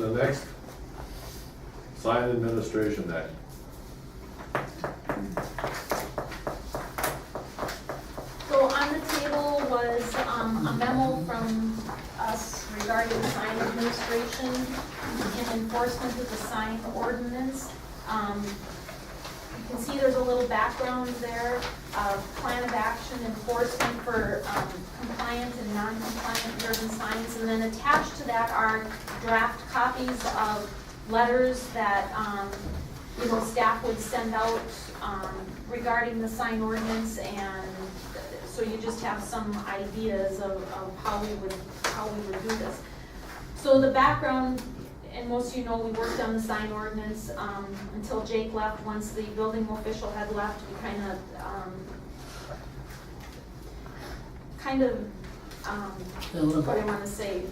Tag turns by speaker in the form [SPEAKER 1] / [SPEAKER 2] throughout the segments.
[SPEAKER 1] The next, sign administration act.
[SPEAKER 2] So on the table was a memo from us regarding sign administration and enforcement of the sign ordinance. You can see there's a little background there of plan of action enforcement for compliant and non-compliant urban signs. And then attached to that are draft copies of letters that staff would send out regarding the sign ordinance, and so you just have some ideas of how we would do this. So the background, and most of you know, we worked on the sign ordinance until Jake left. Once the building official had left, we kind of what I want to say,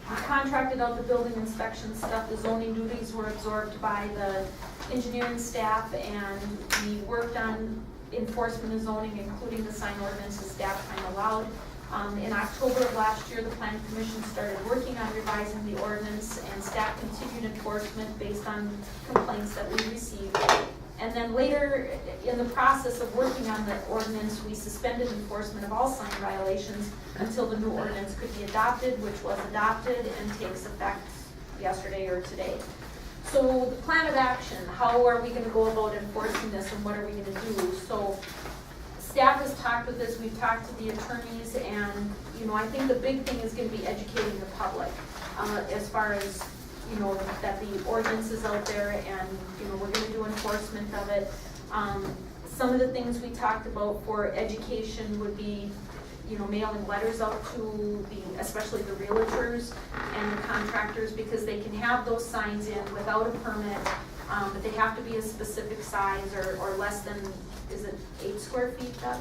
[SPEAKER 2] we contracted out the building inspection stuff. The zoning duties were absorbed by the engineering staff, and we worked on enforcement of zoning, including the sign ordinance as staff kind of allowed. In October of last year, the planning commission started working on revising the ordinance, and staff continued enforcement based on complaints that we received. And then later in the process of working on the ordinance, we suspended enforcement of all sign violations until the new ordinance could be adopted, which was adopted and takes effect yesterday or today. So the plan of action, how are we gonna go about enforcing this, and what are we gonna do? So staff has talked with this, we've talked to the attorneys, and I think the big thing is gonna be educating the public as far as that the ordinance is out there, and we're gonna do enforcement of it. Some of the things we talked about for education would be mailing letters out to especially the realtors and the contractors, because they can have those signs in without a permit, but they have to be a specific size or less than, is it 8 square feet, Doug?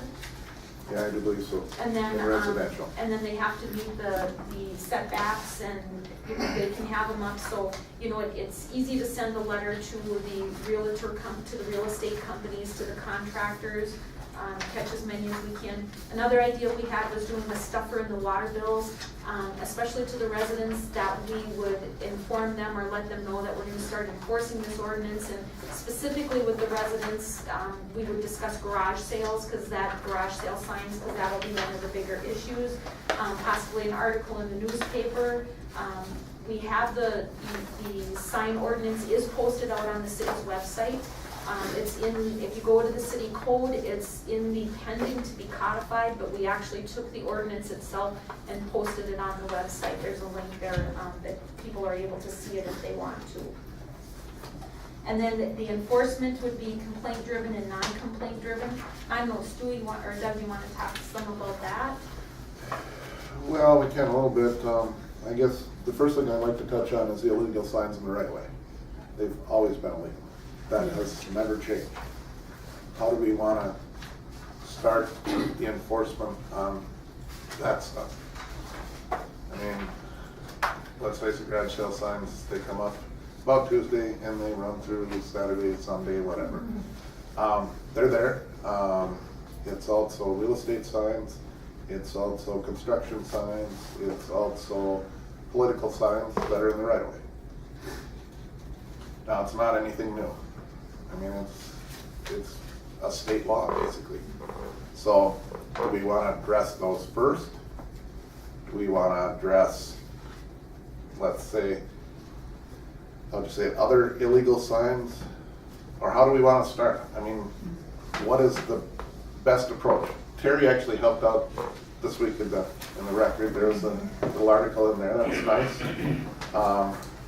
[SPEAKER 3] Yeah, I do believe so.
[SPEAKER 2] And then,
[SPEAKER 3] In residential.
[SPEAKER 2] and then they have to meet the setbacks, and they can have them up. So it's easy to send a letter to the realtor, to the real estate companies, to the contractors, catch as many as we can. Another idea we had was doing a stuffer in the water bills, especially to the residents, that we would inform them or let them know that we're going to start enforcing this ordinance. And specifically with the residents, we would discuss garage sales, because garage sale signs, because that'll be one of the bigger issues. Possibly an article in the newspaper. We have the sign ordinance is posted out on the city's website. It's if you go to the city code, it's in the pending to be codified, but we actually took the ordinance itself and posted it on the website. There's a link there that people are able to see it if they want to. And then the enforcement would be complaint driven and non-complaint driven. I don't know, Stu, or Doug, you want to talk some about that?
[SPEAKER 3] Well, we can a little bit. I guess the first thing I'd like to touch on is the illegal signs in the right of way. They've always been illegal. That has never changed. How do we want to start the enforcement on that stuff? I mean, let's face it, garage sale signs, they come up about Tuesday and they run through Saturday, Sunday, whatever. They're there. It's also real estate signs. It's also construction signs. It's also political signs that are in the right of way. Now, it's not anything new. I mean, it's a state law, basically. So, do we want to address those first? Do we want to address, let's say, other illegal signs? Or how do we want to start? I mean, what is the best approach? Terry actually helped out this week in the record. There was a little article in there that's nice.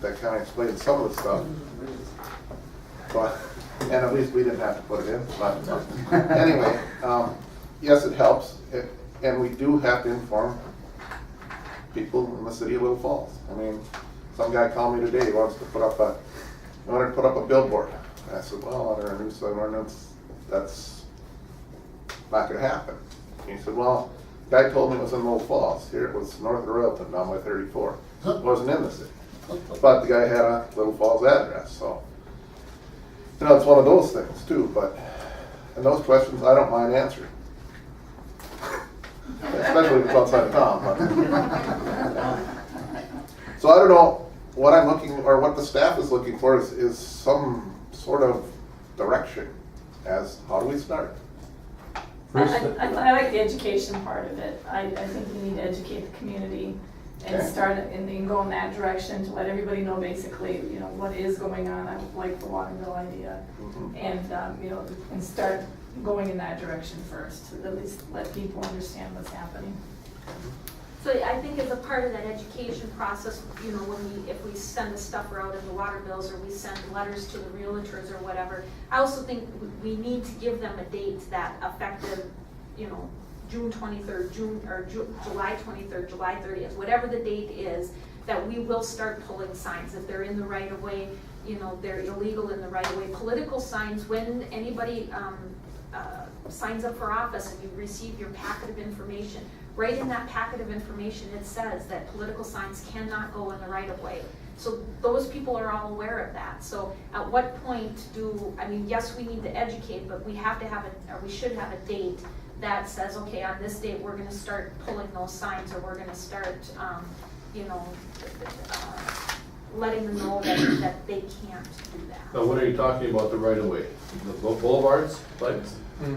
[SPEAKER 3] That kind of explains some of the stuff. But, and at least we didn't have to put it in. But anyway, yes, it helps. And we do have to inform people in the city of Little Falls. I mean, some guy called me today, he wanted to put up a billboard. And I said, well, under a new sign ordinance, that's not going to happen. And he said, well, the guy told me it was in Little Falls. Here it was north of Royalton, down by 34. It wasn't in the city. But the guy had a Little Falls address, so. It's one of those things too, and those questions I don't mind answering. Especially if it's outside of town. So I don't know, what I'm looking, or what the staff is looking for is some sort of direction as how do we start?
[SPEAKER 4] I like the education part of it. I think we need to educate the community and
[SPEAKER 3] Okay.
[SPEAKER 4] start and then go in that direction to let everybody know basically, you know, what is going on. I like the Waterville idea. And, you know, and start going in that direction first, to at least let people understand what's happening.
[SPEAKER 2] So I think as a part of that education process, you know, if we send the stuffer out in the water bills or we send letters to the realtors or whatever, I also think we need to give them a date that effective, you know, June 23rd, July 23rd, July 30th, whatever the date is, that we will start pulling signs. If they're in the right of way, you know, they're illegal in the right of way. Political signs, when anybody signs up for office and you receive your packet of information, right in that packet of information, it says that political signs cannot go in the right of way. So those people are all aware of that. So at what point I mean, yes, we need to educate, but we have to have we should have a date that says, okay, on this date, we're gonna start pulling those signs, or we're gonna start, you know, letting them know that they can't do that.
[SPEAKER 1] Now, what are you talking about the right of way? The boulevards, like,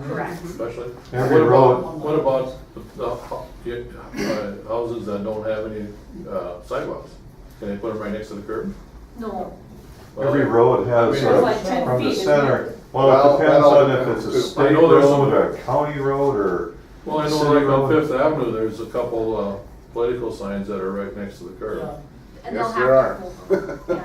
[SPEAKER 2] Correct.
[SPEAKER 1] especially?
[SPEAKER 5] Every
[SPEAKER 1] What about the houses that don't have any sidewalks? Can they put them right next to the curb?
[SPEAKER 2] No.
[SPEAKER 1] Well,
[SPEAKER 5] Every road has,
[SPEAKER 1] It's
[SPEAKER 4] like 10
[SPEAKER 5] from the
[SPEAKER 4] feet, isn't
[SPEAKER 5] center,
[SPEAKER 4] it?
[SPEAKER 5] well,
[SPEAKER 3] Well,
[SPEAKER 5] it depends
[SPEAKER 3] that all
[SPEAKER 5] on if
[SPEAKER 3] depends,
[SPEAKER 5] it's a
[SPEAKER 3] too.
[SPEAKER 5] state
[SPEAKER 1] I know there's
[SPEAKER 5] road,
[SPEAKER 1] some-
[SPEAKER 5] a county road, or
[SPEAKER 1] Well, I know
[SPEAKER 5] city
[SPEAKER 1] like on
[SPEAKER 5] road.
[SPEAKER 1] Fifth Avenue, there's a couple political signs that are right next to the curb.
[SPEAKER 2] And
[SPEAKER 3] Yes,
[SPEAKER 2] they'll
[SPEAKER 3] there
[SPEAKER 2] have
[SPEAKER 3] are.
[SPEAKER 2] to move them. Yeah,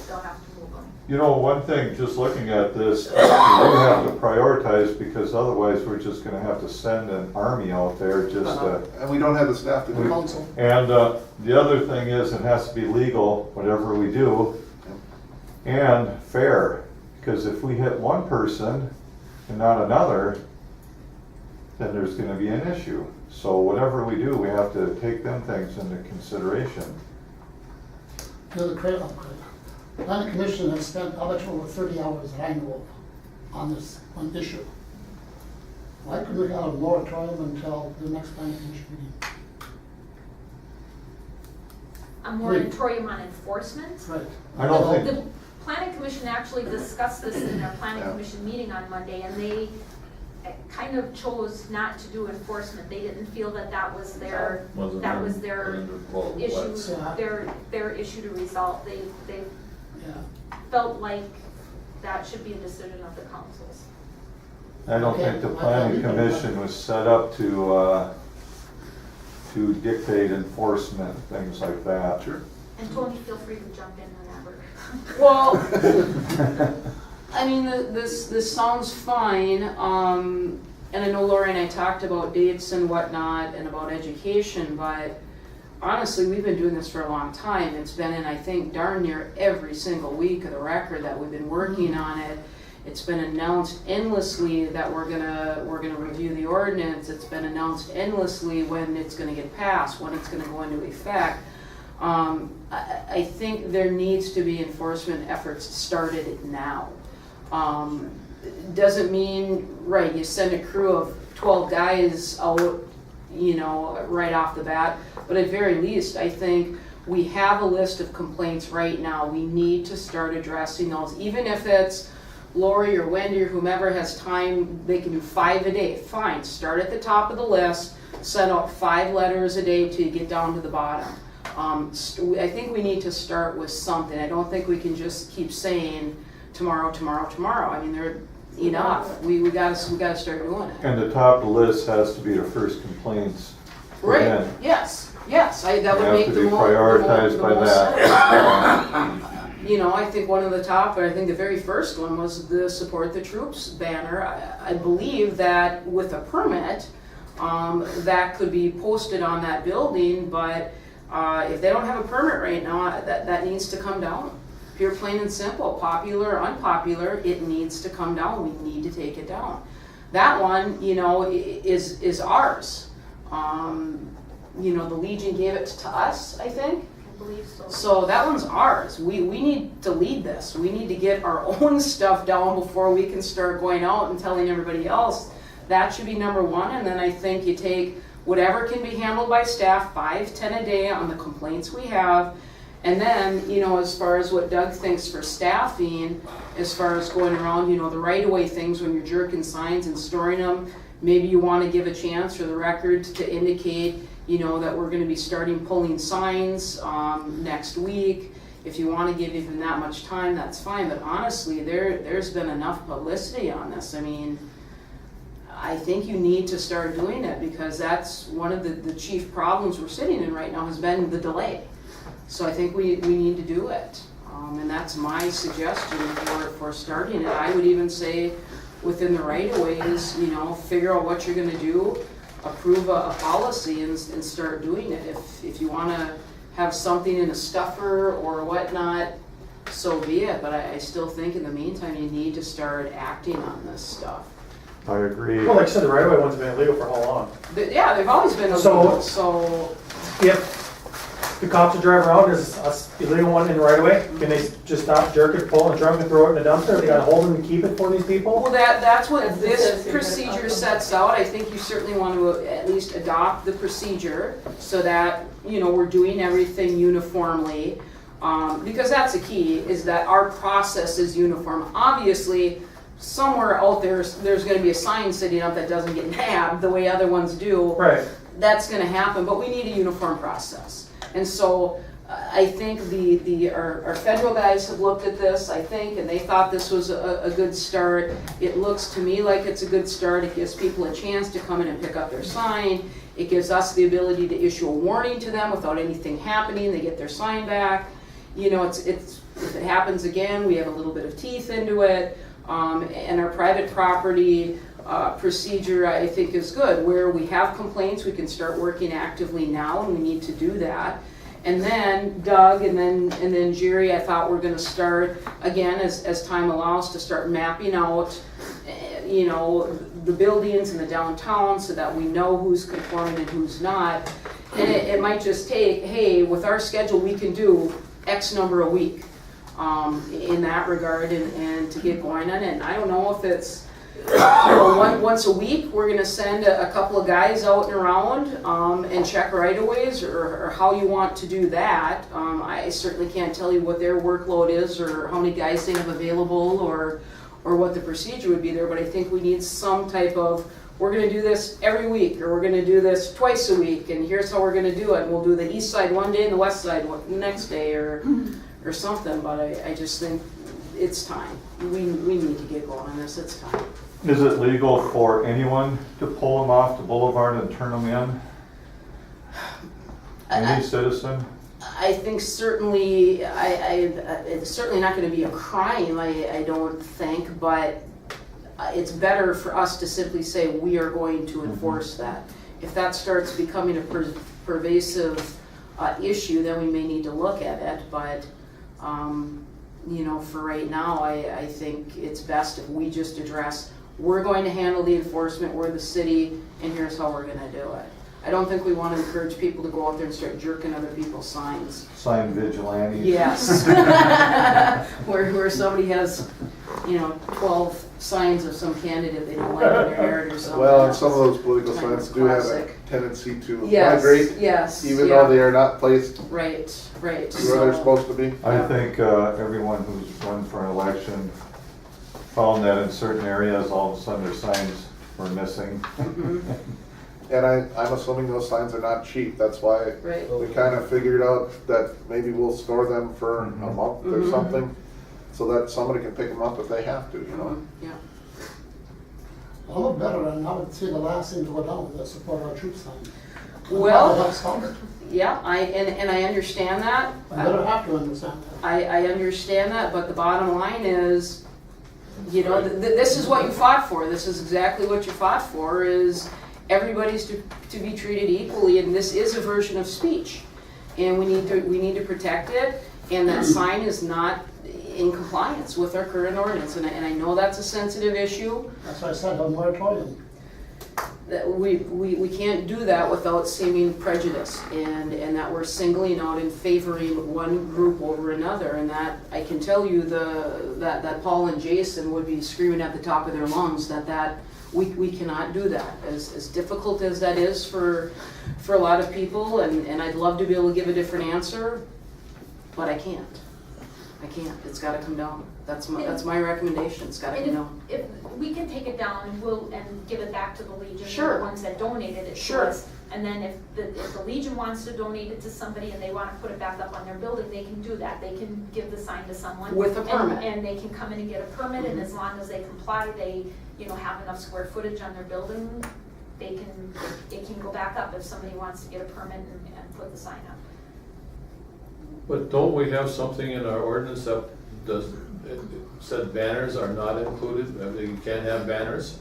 [SPEAKER 2] they'll have to move them.
[SPEAKER 5] You know, one thing, just looking at this, we have to prioritize, because otherwise we're just gonna have to send an army out there just to.
[SPEAKER 3] And we don't have the staff to do it.
[SPEAKER 5] And the other thing is, it has to be legal, whatever we do, and fair. Because if we hit one person and not another, then there's gonna be an issue. So whatever we do, we have to take them things into consideration.
[SPEAKER 6] The planning commission has spent, I bet you, over 30 hours that I know of on this one issue. Why couldn't we have a moratorium until the next planning commission meeting?
[SPEAKER 2] A moratorium on enforcement?
[SPEAKER 6] Right.
[SPEAKER 5] I don't think-
[SPEAKER 2] The planning commission actually discussed this in their planning
[SPEAKER 3] Yeah.
[SPEAKER 2] commission meeting on Monday, and they kind of chose not to do enforcement. They didn't feel that that was their
[SPEAKER 1] Wasn't
[SPEAKER 2] issue,
[SPEAKER 1] their
[SPEAKER 2] their issue to resolve. They
[SPEAKER 6] Yeah.
[SPEAKER 2] felt like that should be a decision of the councils.
[SPEAKER 5] I don't think the planning commission was set up to dictate enforcement, things like that.
[SPEAKER 3] Sure.
[SPEAKER 2] And Toni, feel free to jump in whenever.
[SPEAKER 7] Well, I mean, this sounds fine, and I know Lori and I talked about dates and whatnot and about education, but honestly, we've been doing this for a long time. It's been in, I think, darn near every single week of the record that we've been working on it. It's been announced endlessly that we're gonna review the ordinance. It's been announced endlessly when it's gonna get passed, when it's gonna go into effect. I think there needs to be enforcement efforts started now. Doesn't mean, right, you send a crew of 12 guys out, you know, right off the bat, but at very least, I think we have a list of complaints right now. We need to start addressing those, even if it's Lori or Wendy or whomever has time, they can do 5 a day. Fine, start at the top of the list, send out 5 letters a day till you get down to the bottom. I think we need to start with something. I don't think we can just keep saying tomorrow, tomorrow, tomorrow. I mean, they're enough. We gotta start doing it.
[SPEAKER 5] And the top of the list has to be the first complaints. put
[SPEAKER 7] Right,
[SPEAKER 5] in.
[SPEAKER 7] yes, that
[SPEAKER 5] They
[SPEAKER 7] would
[SPEAKER 5] have
[SPEAKER 7] make
[SPEAKER 5] to
[SPEAKER 7] the
[SPEAKER 5] be
[SPEAKER 7] most,
[SPEAKER 5] prioritized by that.
[SPEAKER 7] You know, I think one of the top, but I think the very first one was the Support the Troops banner. I believe that with a permit, that could be posted on that building, but if they don't have a permit right now, that needs to come down. Pure, plain and simple, popular or unpopular, it needs to come down. We need to take it down. That one, you know, is ours. You know, the Legion gave it to us, I think.
[SPEAKER 2] I believe so.
[SPEAKER 7] So that one's ours. We need to lead this. We need to get our own stuff down before we can start going out and telling everybody else. That should be number one. And then I think you take whatever can be handled by staff, 5, 10 a day on the complaints we have, And then, you know, as far as what Doug thinks for staffing, as far as going around, you know, the right-of-way things when you're jerking signs and storing them, maybe you want to give a chance for the record to indicate, you know, that we're going to be starting pulling signs next week. If you want to give even that much time, that's fine. But honestly, there's been enough publicity on this. I mean, I think you need to start doing it because that's one of the chief problems we're sitting in right now has been the delay. So I think we need to do it. And that's my suggestion for starting it. I would even say within the right-of-ways, you know, figure out what you're going to do, approve a policy and start doing it. If you want to have something in a stuffer or whatnot, so be it. But I still think in the meantime you need to start acting on this stuff.
[SPEAKER 5] I agree.
[SPEAKER 8] Well, like I said, the right-of-way ones have been illegal for how long?
[SPEAKER 7] Yeah, they've always been illegal, so
[SPEAKER 8] If the cops will drive around, there's a illegal one in the right-of-way, can they just stop, jerk it, pull it in the trunk and throw it in the dumpster? They gotta hold them and keep it for these people?
[SPEAKER 7] well, that's what
[SPEAKER 4] That's what it
[SPEAKER 7] this
[SPEAKER 4] says here.
[SPEAKER 7] procedure sets out. I think you certainly want to at least adopt the procedure so that, you know, we're doing everything uniformly. Because that's the key, is that our process is uniform. Obviously, somewhere out there's going to be a sign sitting up that doesn't get nabbed the way other ones do.
[SPEAKER 8] Right.
[SPEAKER 7] That's going to happen, but we need a uniform process. And so I think our federal guys have looked at this, I think, and they thought this was a good start. It looks to me like it's a good start. It gives people a chance to come in and pick up their sign. It gives us the ability to issue a warning to them without anything happening. They get their sign back. You know, it's if it happens again, we have a little bit of teeth into it. And our private property procedure, I think, is good. Where we have complaints, we can start working actively now, and we need to do that. And then Doug and then Jerry, I thought we're going to start again as time allows to start mapping out, you know, the buildings in the downtown so that we know who's conforming and who's not. And it might just take, hey, with our schedule, we can do X number a week. In that regard and to get going on it. And I don't know if it's once a week we're going to send a couple of guys out and around and check right-of-ways or how you want to do that. I certainly can't tell you what their workload is or how many guys they have available or what the procedure would be there, but I think we need some type of, we're going to do this every week or we're going to do this twice a week and here's how we're going to do it. And we'll do the east side one day and the west side the next day or something, but I just think it's time. We need to get going on this, it's time.
[SPEAKER 5] Is it legal for anyone to pull them off the boulevard and turn them in? Any citizen?
[SPEAKER 7] I think certainly, it's certainly not going to be a crime, I don't think, but it's better for us to simply say we are going to enforce that. If that starts becoming a pervasive issue, then we may need to look at it, but you know, for right now, I think it's best if we just address, we're going to handle the enforcement, we're the city, and here's how we're going to do it. I don't think we want to encourage people to go out there and start jerking other people's signs.
[SPEAKER 5] Sign vigilantes?
[SPEAKER 7] Yes. where somebody has, you know, 12 signs of some candidate they don't like in their yard or something.
[SPEAKER 3] Well, and some of those political
[SPEAKER 7] Kind of
[SPEAKER 3] signs do have a
[SPEAKER 7] classic.
[SPEAKER 3] tendency to
[SPEAKER 7] Yes,
[SPEAKER 3] migrate,
[SPEAKER 7] yes,
[SPEAKER 3] even
[SPEAKER 7] yeah.
[SPEAKER 3] though they are not placed
[SPEAKER 7] Right.
[SPEAKER 3] where they're
[SPEAKER 7] So-
[SPEAKER 3] supposed to be.
[SPEAKER 5] I think everyone who's run for an election found that in certain areas, all of a sudden their signs were missing.
[SPEAKER 7] Mhm.
[SPEAKER 3] And I'm assuming those signs are not cheap, that's why
[SPEAKER 7] Right.
[SPEAKER 3] we kind of figured out that maybe we'll store them for a month or
[SPEAKER 7] Mhm.
[SPEAKER 3] something, so that somebody can pick them up if they have to, you know?
[SPEAKER 7] Yeah.
[SPEAKER 6] I look better, and I would see the last thing to go down with the support our troops sign.
[SPEAKER 7] Well-
[SPEAKER 6] That's covered.
[SPEAKER 7] Yeah, and I understand that.
[SPEAKER 6] I better have to understand that.
[SPEAKER 7] I understand that, but the bottom line is, you know, this is what you fought for. This is exactly what you fought for, is everybody's to be treated equally, and this is a version of speech. And we need to protect it, and that sign is not in compliance with our current ordinance. And I know that's a sensitive issue.
[SPEAKER 6] That's why I said a moratorium.
[SPEAKER 7] That we can't do that without seeming prejudice, and that we're singling out and favoring one group over another, and that I can tell you that Paul and Jason would be screaming at the top of their lungs that we cannot do that. As difficult as that is for a lot of people, and I'd love to be able to give a different answer, but I can't. It's gotta come down. That's my recommendation, it's gotta come
[SPEAKER 2] And
[SPEAKER 7] down.
[SPEAKER 2] if we can take it down and give it back to the Legion,
[SPEAKER 7] Sure.
[SPEAKER 2] the ones that donated it to
[SPEAKER 7] Sure.
[SPEAKER 2] us. And then if the Legion wants to donate it to somebody and they wanna put it back up on their building, they can do that. They can give the sign to someone.
[SPEAKER 7] With a permit.
[SPEAKER 2] And they can come in and get a permit, and as long as they comply, they, have enough square footage on their building, it can go back up if somebody wants to get a permit and put the sign up.
[SPEAKER 1] But don't we have something in our ordinance that it said banners are not included? I mean, you can't have banners?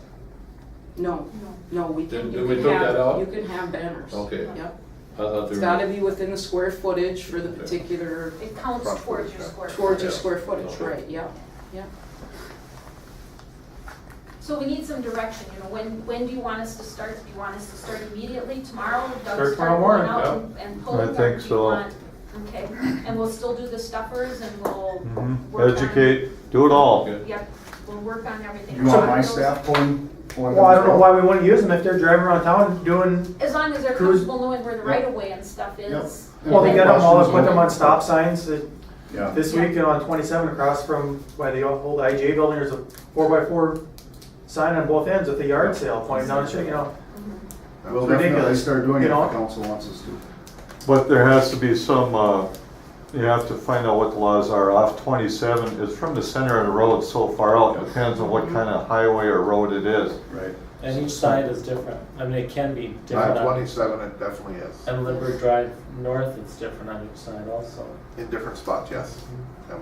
[SPEAKER 7] No, we
[SPEAKER 1] Then
[SPEAKER 7] can,
[SPEAKER 1] we took that out?
[SPEAKER 7] you can have banners.
[SPEAKER 1] Okay.
[SPEAKER 7] Yep,
[SPEAKER 1] I thought
[SPEAKER 7] it's
[SPEAKER 1] they
[SPEAKER 7] gotta
[SPEAKER 1] were,
[SPEAKER 7] be within the square footage for the
[SPEAKER 1] Okay.
[SPEAKER 7] particular,
[SPEAKER 2] It counts
[SPEAKER 3] Front
[SPEAKER 2] towards
[SPEAKER 3] footage,
[SPEAKER 2] your
[SPEAKER 3] yeah.
[SPEAKER 2] square
[SPEAKER 7] towards your
[SPEAKER 1] Yeah.
[SPEAKER 7] square footage,
[SPEAKER 1] Okay.
[SPEAKER 7] right, yep.
[SPEAKER 2] So we need some direction, when do you want us to start? Do you want us to start immediately, tomorrow? Doug,
[SPEAKER 8] Start tomorrow morning,
[SPEAKER 2] going out
[SPEAKER 1] yeah.
[SPEAKER 2] and pulling
[SPEAKER 5] I
[SPEAKER 2] them?
[SPEAKER 5] think
[SPEAKER 2] Do you
[SPEAKER 5] so.
[SPEAKER 2] want- Okay, and we'll still do the stuffers and we'll work on.
[SPEAKER 5] Educate, do it all.
[SPEAKER 1] okay.
[SPEAKER 2] Yep, we'll work on everything.
[SPEAKER 9] You want my staff pulling?
[SPEAKER 8] Well, I don't know why we wouldn't use them if they're driving around town doing,
[SPEAKER 2] As long as they're
[SPEAKER 8] Cruise-
[SPEAKER 2] comfortable knowing where the right of way and stuff is.
[SPEAKER 8] well, they got them all,
[SPEAKER 9] Questions
[SPEAKER 8] put them on
[SPEAKER 9] it?
[SPEAKER 8] stop signs.
[SPEAKER 9] Yeah.
[SPEAKER 8] This week on 27 across from by the old IJ building, there's a 4x4 sign on both ends with the yard sale pointing down the street,
[SPEAKER 9] We'll definitely
[SPEAKER 8] ridiculous,
[SPEAKER 9] start doing it
[SPEAKER 8] you know?
[SPEAKER 9] if the council wants us to.
[SPEAKER 5] But there has to be some, you have to find out what the laws are. Off 27 is from the center of the road so far out, depends on what kind of highway or road it is.
[SPEAKER 9] Right.
[SPEAKER 10] And each side is different. I mean, it can be different.
[SPEAKER 3] On
[SPEAKER 10] on-
[SPEAKER 3] 27, it definitely is.
[SPEAKER 10] And Lindbergh Drive North, it's different on each side also.
[SPEAKER 3] In different spots, yes. Yep.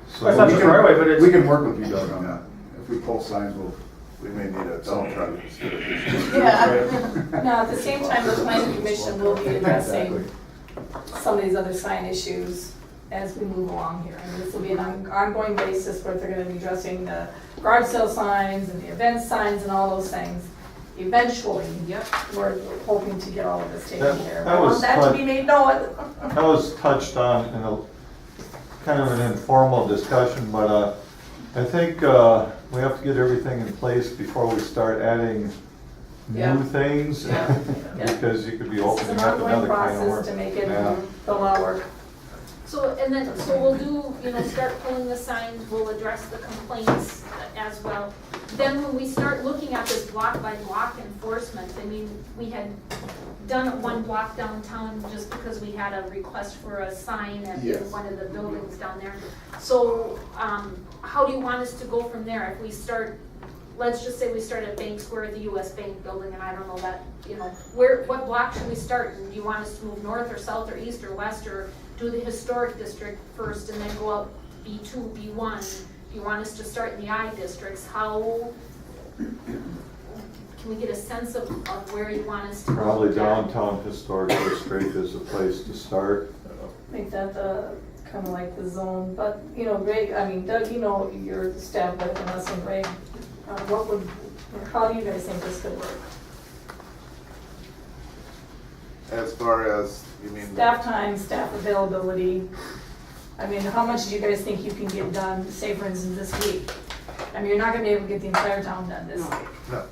[SPEAKER 5] So
[SPEAKER 8] It's not
[SPEAKER 9] we
[SPEAKER 8] just
[SPEAKER 9] can-
[SPEAKER 8] right away, but it's.
[SPEAKER 9] We can work with you, Doug, on that. If we pull signs, we'll.
[SPEAKER 3] We may need a dump truck instead of this.
[SPEAKER 4] Yeah. Now, at the same time, the planning commission will be addressing some of these other sign issues as we move along here. And this will be an ongoing basis where they're gonna be addressing the garage sale signs and the event signs and all those things. Eventually,
[SPEAKER 7] Yep.
[SPEAKER 4] we're hoping to get all of this taken
[SPEAKER 5] That-
[SPEAKER 4] care of.
[SPEAKER 5] that
[SPEAKER 4] I want
[SPEAKER 5] was
[SPEAKER 4] that to
[SPEAKER 5] fun.
[SPEAKER 4] be made known.
[SPEAKER 5] That was touched on in a kind of an informal discussion, but I think we have to get everything in place before we start adding
[SPEAKER 7] Yeah.
[SPEAKER 5] new things.
[SPEAKER 7] Yeah.
[SPEAKER 5] Because you could be
[SPEAKER 4] This is
[SPEAKER 5] opening
[SPEAKER 4] an
[SPEAKER 5] up
[SPEAKER 4] ongoing
[SPEAKER 5] another can of worms.
[SPEAKER 4] process to make it,
[SPEAKER 5] Yeah.
[SPEAKER 4] the law work.
[SPEAKER 2] So we'll do, start pulling the signs, we'll address the complaints as well. Then when we start looking at this block by block enforcement, I mean, we had done one block downtown just because we had a request for a sign at
[SPEAKER 3] Yes.
[SPEAKER 2] one of the buildings down there. So, how do you want us to go from there? If we start, let's just say we start at Bank Square, the US Bank building, and I don't know that, what block should we start? And do you want us to move north or south or east or west, or do the historic district first and then go up B2, B1? Do you want us to start in the I districts? How, can we get a sense of where you want us to go?
[SPEAKER 5] Probably
[SPEAKER 2] with that?
[SPEAKER 5] downtown historic district is a place to start.
[SPEAKER 4] Make that kind of like the zone, but, Greg, I mean, Doug, you're the staff better than us, and Greg, how do you guys think this could work?
[SPEAKER 3] As far as, you mean?
[SPEAKER 4] Staff time, staff availability, I mean, how much do you guys think you can get done, say for instance, this week? I mean, you're not gonna be able to get the entire town done this
[SPEAKER 7] No.
[SPEAKER 4] week,
[SPEAKER 3] No.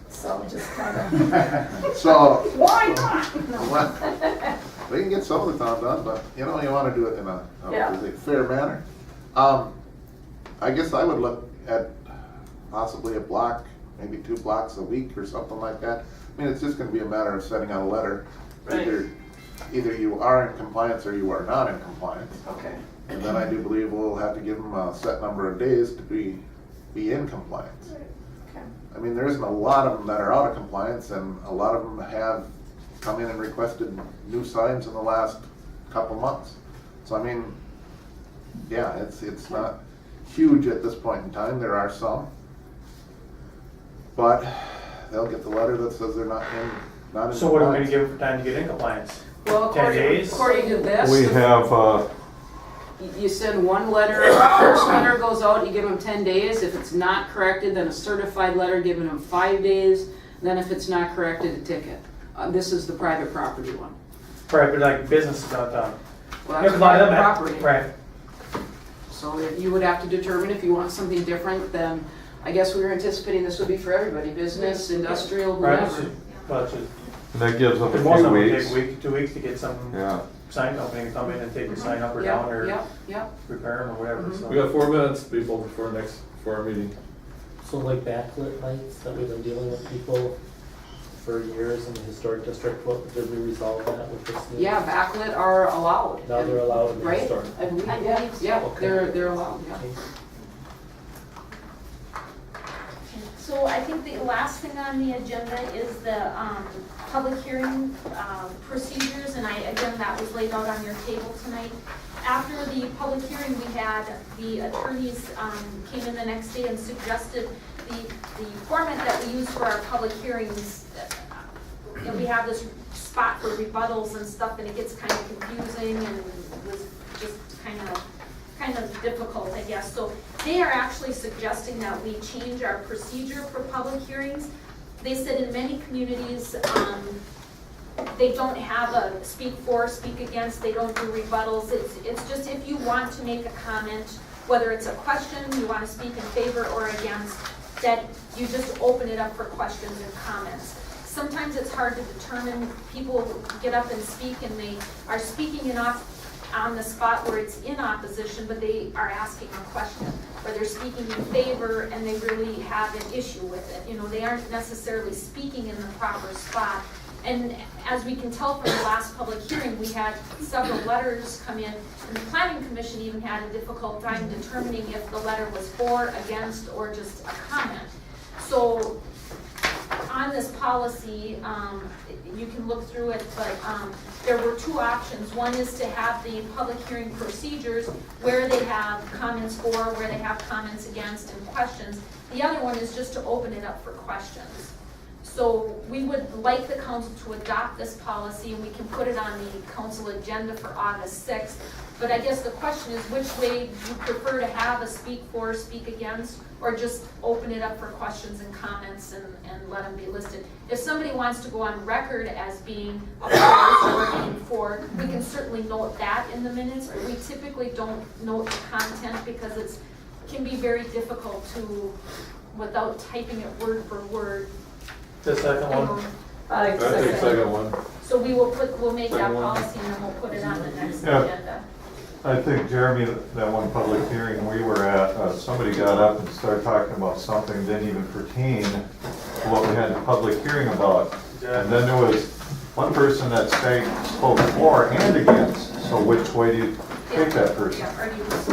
[SPEAKER 4] so just kind of,
[SPEAKER 3] So,
[SPEAKER 4] why not? No.
[SPEAKER 3] well, we can get some of the town done, but you want to do it in a
[SPEAKER 4] Yeah.
[SPEAKER 3] fair manner. I guess I would look at possibly a block, maybe 2 blocks a week or something like that. I mean, it's just going to be a matter of sending out a letter.
[SPEAKER 4] Right.
[SPEAKER 3] Either you are in compliance or you are not in compliance.
[SPEAKER 4] Okay.
[SPEAKER 3] And then I do believe we'll have to give them a set number of days to be in compliance.
[SPEAKER 4] Okay.
[SPEAKER 3] I mean, there isn't a lot of them that are out of compliance, and a lot of them have come in and requested new signs in the last couple months. So I mean, yeah, it's not huge at this point in time. There are some, but they'll get the letter that says they're not in
[SPEAKER 8] So what are we gonna
[SPEAKER 3] compliance.
[SPEAKER 8] give for time to get in compliance?
[SPEAKER 7] Well,
[SPEAKER 8] 10 days?
[SPEAKER 7] according to this.
[SPEAKER 5] We have,
[SPEAKER 7] You send one letter, the first letter goes out, you give them 10 days. If it's not corrected, then a certified letter giving them 5 days. Then if it's not corrected, a ticket. This is the private property one.
[SPEAKER 8] Right, but like businesses downtown.
[SPEAKER 7] Well,
[SPEAKER 8] Yeah,
[SPEAKER 7] that's
[SPEAKER 8] 'cause a lot of
[SPEAKER 7] private
[SPEAKER 8] them have-
[SPEAKER 7] property.
[SPEAKER 8] Right.
[SPEAKER 7] So you would have to determine if you want something different, then I guess we were anticipating this would be for everybody, business, industrial,
[SPEAKER 8] Right,
[SPEAKER 7] whatever.
[SPEAKER 8] well, it's just,
[SPEAKER 5] that gives them
[SPEAKER 8] most
[SPEAKER 5] a
[SPEAKER 8] of
[SPEAKER 5] few
[SPEAKER 8] them would
[SPEAKER 5] weeks.
[SPEAKER 8] take a week, 2 weeks to get some
[SPEAKER 5] Yeah.
[SPEAKER 8] sign opening, come in and take your sign up or
[SPEAKER 7] Yep,
[SPEAKER 8] down or
[SPEAKER 7] Yep, yep.
[SPEAKER 8] repair them or whatever, so.
[SPEAKER 1] We got 4 minutes, people, before our meeting.
[SPEAKER 10] So like backlit lights that we've been dealing with people for years in the historic district, what, did we resolve that with this new?
[SPEAKER 7] Yeah, backlit are allowed.
[SPEAKER 10] Now they're allowed in the
[SPEAKER 7] Right?
[SPEAKER 10] historic.
[SPEAKER 7] I believe,
[SPEAKER 2] I
[SPEAKER 7] yeah,
[SPEAKER 2] believe so.
[SPEAKER 7] yeah,
[SPEAKER 10] Okay.
[SPEAKER 7] they're allowed, yeah.
[SPEAKER 2] So I think the last thing on the agenda is the public hearing procedures, and again, that was laid out on your table tonight. After the public hearing we had, the attorneys came in the next day and suggested the format that we use for our public hearings. And we have this spot for rebuttals and stuff, and it gets kind of confusing and was just kind of difficult, I guess. So they are actually suggesting that we change our procedure for public hearings. They said in many communities, they don't have a speak for, speak against, they don't do rebuttals. It's just if you want to make a comment, whether it's a question, you want to speak in favor or against, that you just open it up for questions and comments. Sometimes it's hard to determine, people get up and speak and they are speaking on the spot where it's in opposition, but they are asking a question, or they're speaking in favor and they really have an issue with it. You know, they aren't necessarily speaking in the proper spot. And as we can tell from the last public hearing, we had several letters come in, and the planning commission even had a difficult time determining if the letter was for, against, or just a comment. So on this policy, you can look through it, but there were two options. One is to have the public hearing procedures where they have comments for, where they have comments against, and questions. The other one is just to open it up for questions. So we would like the council to adopt this policy, and we can put it on the council agenda for August 6th. But I guess the question is, which way do you prefer to have a speak for, speak against, or just open it up for questions and comments and let them be listed? If somebody wants to go on record as being opposed or being for, we can certainly note that in the minutes, but we typically don't note the content because it can be very difficult to, without typing it word for word.
[SPEAKER 8] The second
[SPEAKER 2] you
[SPEAKER 8] one.
[SPEAKER 2] know.
[SPEAKER 4] I like
[SPEAKER 1] I
[SPEAKER 4] the
[SPEAKER 1] think
[SPEAKER 4] second.
[SPEAKER 1] second one.
[SPEAKER 2] So we'll make that
[SPEAKER 1] Second one.
[SPEAKER 2] policy and then we'll put it on the next
[SPEAKER 5] Yeah.
[SPEAKER 2] agenda.
[SPEAKER 5] I think, Jeremy, that one public hearing we were at, somebody got up and started talking about something that didn't even pertain to what we had a public hearing about. And then there was one person that spoke for and against, so which way do you take that person?
[SPEAKER 2] Yeah, or do you just